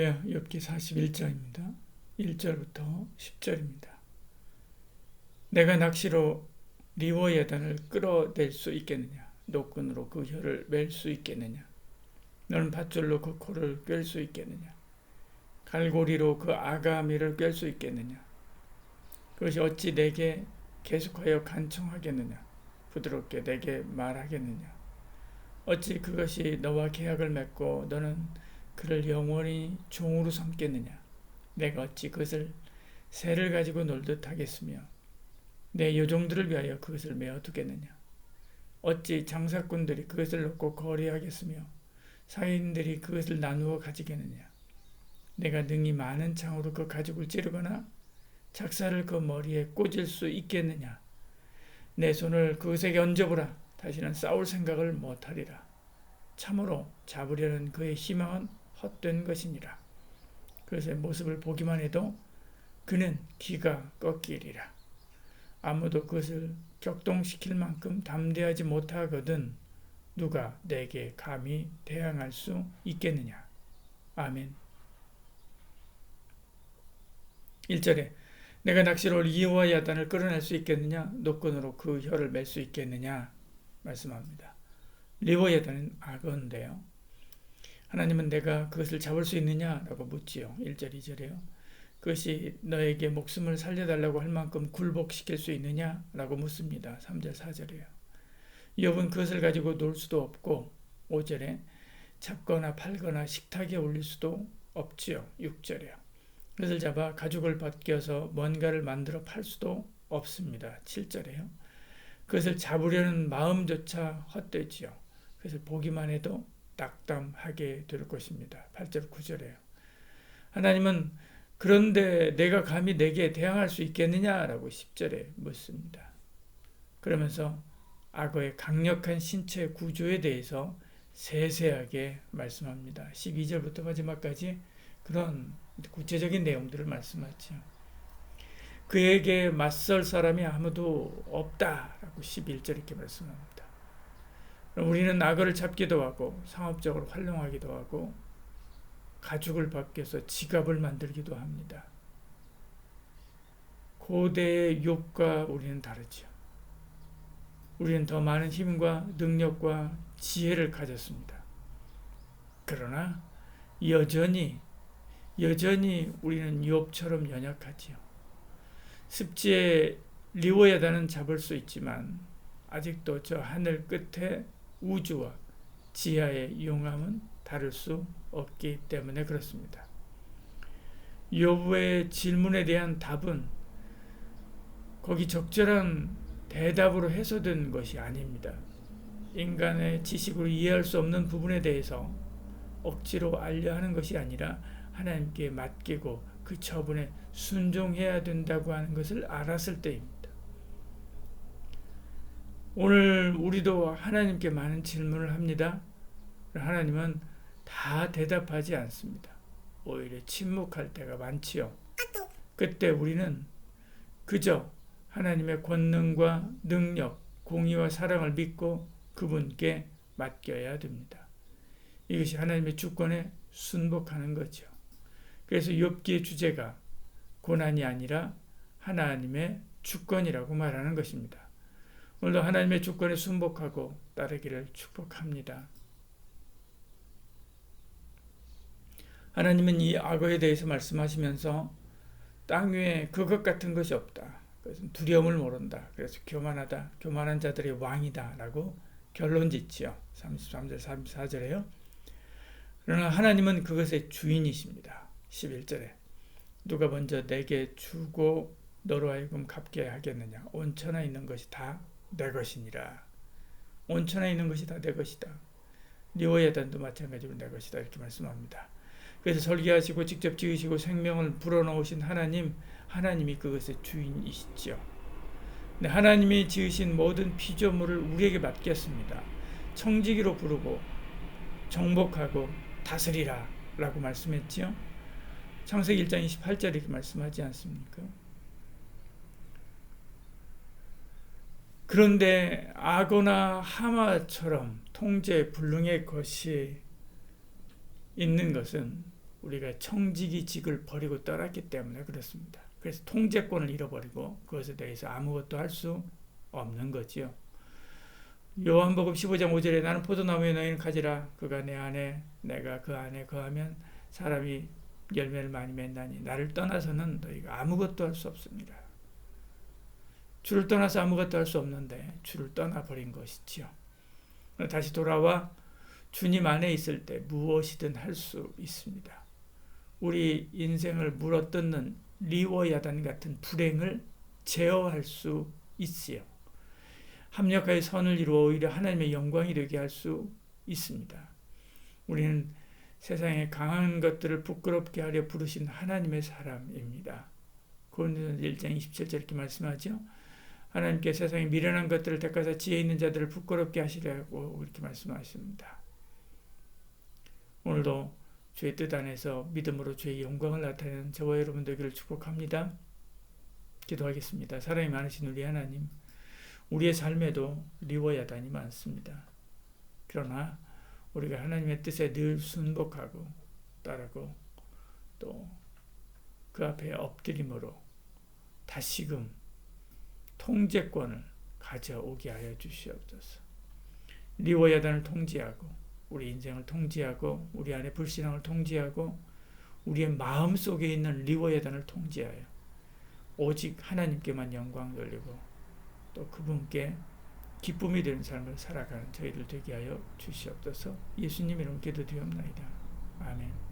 할렐루야. 욥기 41장입니다. 1절부터 10절입니다. 내가 낚시로 리워야단을 끌어낼 수 있겠느냐? 노끈으로 그 혀를 맬 수 있겠느냐? 너는 밧줄로 그 코를 꿰 수 있겠느냐? 갈고리로 그 아가미를 꿰 수 있겠느냐? 그것이 어찌 내게 계속하여 간청하겠느냐? 부드럽게 내게 말하겠느냐? 어찌 그것이 너와 계약을 맺고 너는 그를 영원히 종으로 삼겠느냐? 내가 어찌 그것을 새를 가지고 놀듯 하겠으며 내 요종들을 위하여 그것을 메어 두겠느냐? 어찌 장사꾼들이 그것을 놓고 거래하겠으며 상인들이 그것을 나누어 가지겠느냐? 내가 능히 많은 창으로 그 가죽을 찌르거나 작사를 그 머리에 꽂을 수 있겠느냐? 내 손을 그것에게 얹어보라. 다시는 싸울 생각을 못하리라. 참으로 잡으려는 그의 희망은 헛된 것이니라. 그것의 모습을 보기만 해도 그는 기가 꺾이리라. 아무도 그것을 격동시킬 만큼 담대하지 못하거든 누가 내게 감히 대항할 수 있겠느냐. 아멘. 1절에 내가 낚시로 리와 야단을 끌어낼 수 있겠느냐? 노끈으로 그 혀를 맬 수 있겠느냐? 말씀합니다. 리와 야단은 악어인데요. 하나님은 내가 그것을 잡을 수 있느냐? 라고 묻지요. 1절, 2절에요. 그것이 너에게 목숨을 살려달라고 할 만큼 굴복시킬 수 있느냐? 라고 묻습니다. 3절, 4절에요. 욥은 그것을 가지고 놀 수도 없고 5절에 잡거나 팔거나 식탁에 올릴 수도 없지요. 6절에요. 그것을 잡아 가죽을 벗겨서 뭔가를 만들어 팔 수도 없습니다. 7절에요. 그것을 잡으려는 마음조차 헛되지요. 그것을 보기만 해도 낙담하게 될 것입니다. 8절, 9절에요. 하나님은 그런데 내가 감히 내게 대항할 수 있겠느냐라고 10절에 묻습니다. 그러면서 악어의 강력한 신체 구조에 대해서 세세하게 말씀합니다. 12절부터 마지막까지 그런 구체적인 내용들을 말씀하죠. 그에게 맞설 사람이 아무도 없다라고 11절 이렇게 말씀합니다. 우리는 악어를 잡기도 하고 상업적으로 활용하기도 하고 가죽을 벗겨서 지갑을 만들기도 합니다. 고대의 욥과 우리는 다르죠. 우리는 더 많은 힘과 능력과 지혜를 가졌습니다. 그러나 여전히 우리는 욥처럼 연약하지요. 습지에 리워야단은 잡을 수 있지만 아직도 저 하늘 끝에 우주와 지하의 용암은 다룰 수 없기 때문에 그렇습니다. 욥의 질문에 대한 답은 거기 적절한 대답으로 해소된 것이 아닙니다. 인간의 지식으로 이해할 수 없는 부분에 대해서 억지로 알려 하는 것이 아니라 하나님께 맡기고 그 처분에 순종해야 된다고 하는 것을 알았을 때입니다. 오늘 우리도 하나님께 많은 질문을 합니다. 하나님은 다 대답하지 않습니다. 오히려 침묵할 때가 많지요. 그때 우리는 그저 하나님의 권능과 능력, 공의와 사랑을 믿고 그분께 맡겨야 됩니다. 이것이 하나님의 주권에 순복하는 거죠. 그래서 욥기의 주제가 고난이 아니라 하나님의 주권이라고 말하는 것입니다. 오늘도 하나님의 주권에 순복하고 따르기를 축복합니다. 하나님은 이 악어에 대해서 말씀하시면서 땅 위에 그것 같은 것이 없다. 그것은 두려움을 모른다. 그래서 교만하다. 교만한 자들의 왕이다. 라고 결론짓지요. 33절, 34절에요. 그러나 하나님은 그것의 주인이십니다. 11절에 누가 먼저 내게 주고 너로 하여금 갚게 하겠느냐. 온천에 있는 것이 다 내 것이니라. 온천에 있는 것이 다 내 것이다. 리워야단도 마찬가지로 내 것이다. 이렇게 말씀합니다. 그래서 설계하시고 직접 지으시고 생명을 불어넣으신 하나님이 그것의 주인이시죠. 네, 하나님이 지으신 모든 피조물을 우리에게 맡겼습니다. 청지기로 부르고 정복하고 다스리라 라고 말씀했지요. 창세기 1장 28절에 이렇게 말씀하지 않습니까? 그런데 악어나 하마처럼 통제 불능의 것이 있는 것은 우리가 청지기직을 버리고 떠났기 때문에 그렇습니다. 그래서 통제권을 잃어버리고 그것에 대해서 아무것도 할 수 없는 거지요. 요한복음 15장 5절에 나는 포도나무에 너희는 가지라 그가 내 안에 내가 그 안에 거하면 사람이 열매를 많이 맺나니 나를 떠나서는 너희가 아무것도 할 수 없습니다. 주를 떠나서 아무것도 할 수 없는데 주를 떠나버린 것이지요. 다시 돌아와 주님 안에 있을 때 무엇이든 할 수 있습니다. 우리 인생을 물어뜯는 리워야단 같은 불행을 제어할 수 있어요. 합력하여 선을 이루어 오히려 하나님의 영광이 되게 할 수 있습니다. 우리는 세상의 강한 것들을 부끄럽게 하려 부르신 하나님의 사람입니다. 고린도전서 1장 27절 이렇게 말씀하죠. 하나님께 세상의 미련한 것들을 택하사 지혜 있는 자들을 부끄럽게 하시려고 이렇게 말씀하십니다. 오늘도 주의 뜻 안에서 믿음으로 주의 영광을 나타내는 저와 여러분 되기를 축복합니다. 기도하겠습니다. 사랑이 많으신 우리 하나님, 우리의 삶에도 리워야단이 많습니다. 그러나 우리가 하나님의 뜻에 늘 순복하고 따르고 또 그 앞에 엎드림으로 다시금 통제권을 가져오게 하여 주시옵소서. 리워야단을 통제하고 우리 인생을 통제하고 우리 안에 불신앙을 통제하고 우리의 마음속에 있는 리워야단을 통제하여 오직 하나님께만 영광 돌리고 또 그분께 기쁨이 되는 삶을 살아가는 저희들 되게 하여 주시옵소서. 예수님 이름 기도드리옵나이다. 아멘.